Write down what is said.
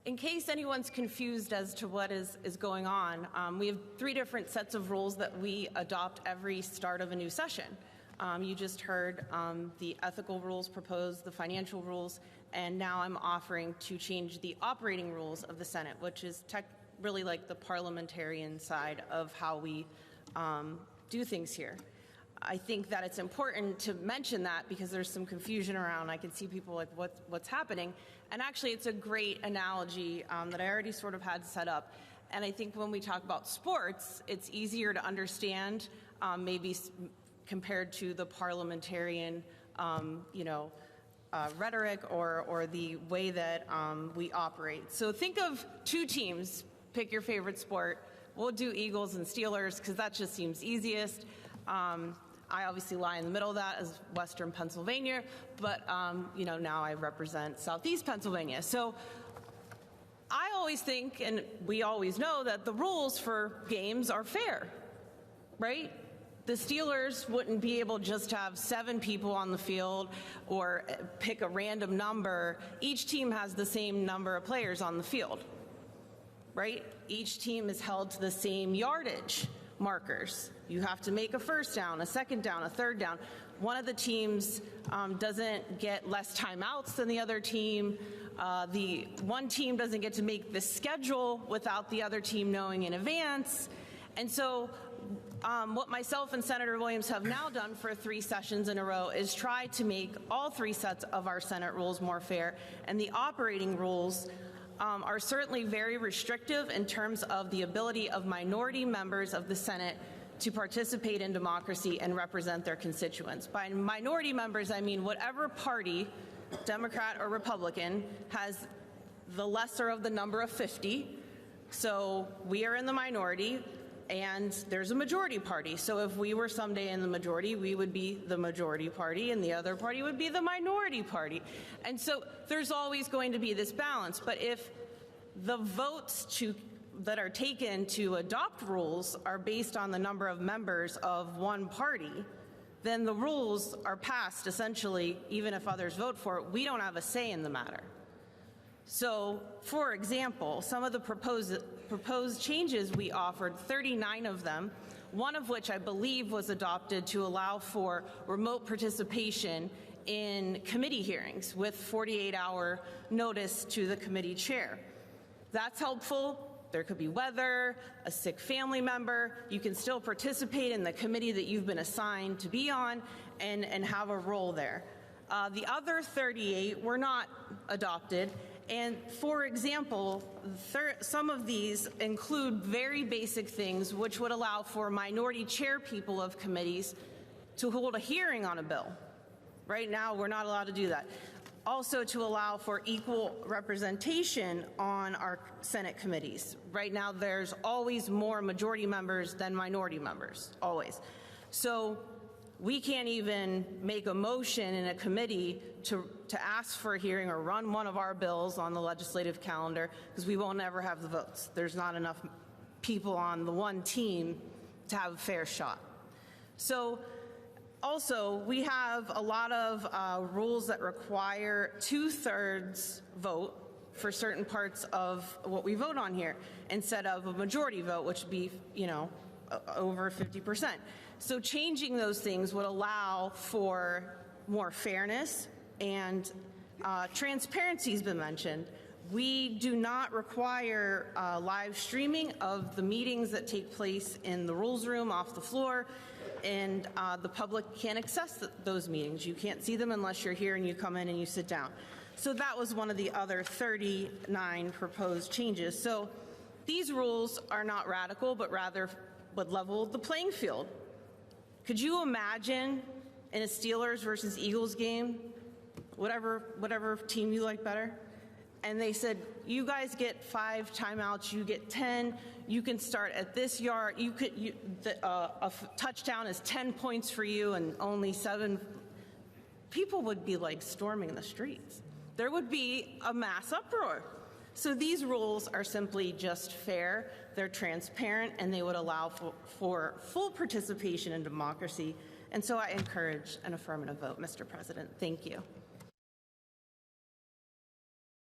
In case anyone's confused as to what is going on, we have 3 different sets of rules that we adopt every start of a new session. You just heard the ethical rules proposed, the financial rules, and now I'm offering to change the operating rules of the Senate, which is really like the parliamentarian side of how we do things here. I think that it's important to mention that because there's some confusion around. I can see people like, what's happening? And actually, it's a great analogy that I already sort of had set up. And I think when we talk about sports, it's easier to understand, maybe compared to the parliamentarian, rhetoric or the way that we operate. So think of 2 teams. Pick your favorite sport. We'll do Eagles and Steelers because that just seems easiest. I obviously lie in the middle of that as Western Pennsylvania, but now I represent Southeast Pennsylvania. So I always think, and we always know, that the rules for games are fair, right? The Steelers wouldn't be able just to have 7 people on the field or pick a random number. Each team has the same number of players on the field, right? Each team is held to the same yardage markers. You have to make a first down, a second down, a third down. One of the teams doesn't get less timeouts than the other team. The one team doesn't get to make the schedule without the other team knowing in advance. And so what myself and Senator Williams have now done for 3 sessions in a row is try to make all 3 sets of our Senate rules more fair. And the operating rules are certainly very restrictive in terms of the ability of minority members of the Senate to participate in democracy and represent their constituents. By minority members, I mean whatever party, Democrat or Republican, has the lesser of the number of 50. So we are in the minority, and there's a majority party. So if we were someday in the majority, we would be the majority party, and the other party would be the minority party. And so there's always going to be this balance. But if the votes that are taken to adopt rules are based on the number of members of one party, then the rules are passed essentially, even if others vote for it. We don't have a say in the matter. So, for example, some of the proposed changes we offered, 39 of them, one of which I believe was adopted to allow for remote participation in committee hearings with 48-hour notice to the committee chair. That's helpful. There could be weather, a sick family member. You can still participate in the committee that you've been assigned to be on and have a role there. The other 38 were not adopted. And for example, some of these include very basic things which would allow for minority chair people of committees to hold a hearing on a bill. Right now, we're not allowed to do that. Also, to allow for equal representation on our Senate committees. Right now, there's always more majority members than minority members, always. So we can't even make a motion in a committee to ask for a hearing or run one of our bills on the legislative calendar because we won't ever have the votes. There's not enough people on the one team to have a fair shot. So also, we have a lot of rules that require 2/3 vote for certain parts of what we vote on here instead of a majority vote, which would be, over 50%. So changing those things would allow for more fairness, and transparency has been mentioned. We do not require live streaming of the meetings that take place in the rules room off the floor, and the public can't access those meetings. You can't see them unless you're here and you come in and you sit down. So that was one of the other 39 proposed changes. So these rules are not radical, but rather would level the playing field. Could you imagine in a Steelers versus Eagles game, whatever team you like better, and they said, you guys get 5 timeouts, you get 10, you can start at this yard, a touchdown is 10 points for you and only 7. People would be like storming the streets. There would be a mass uproar. So these rules are simply just fair, they're transparent, and they would allow for full participation in democracy. And so I encourage an affirmative vote, Mr. President. Thank you.